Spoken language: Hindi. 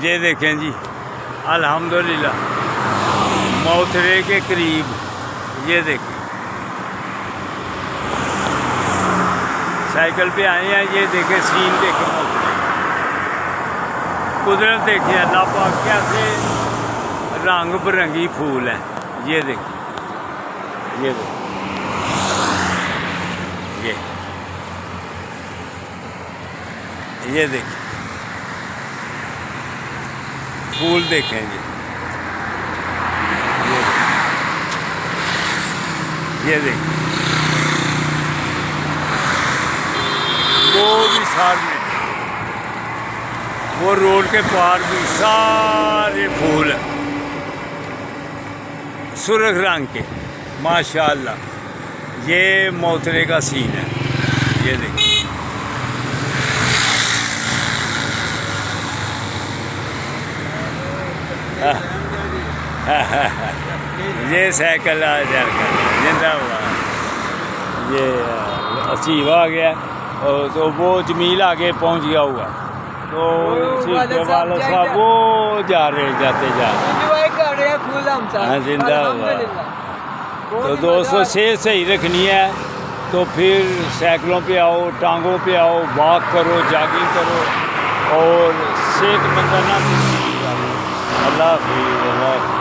ये देखें जी, अल्हम्दुलिल्लाह मौथरे के करीब। ये देखें साइकिल पे आए हैं। ये देखें सीन देखें मौथरे, कुदरत देखें, अल्लाह पाक कैसे रंग बिरंगी फूल हैं। ये देखें, ये देखें, ये देखें फूल देखें जी। ये देखें वो भी सामने, वो रोड के पार भी सारे फूल हैं सुर्ख रंग के, माशाअल्लाह। ये मौतरे का सीन है। ये देखिए ये साइकिल जिंदाबाद। ये असीब आ गया और तो वो जमील आगे पहुंच गया हुआ, तो वाले साहब वो जाते जा रहे जिंदाबाद। तो दोस्तों सेहत सही रखनी है तो फिर साइकिलों पे आओ, टांगों पे आओ, वॉक करो, जॉगिंग करो और सेहतमंद रहना। अल्लाह हाफ़िज़।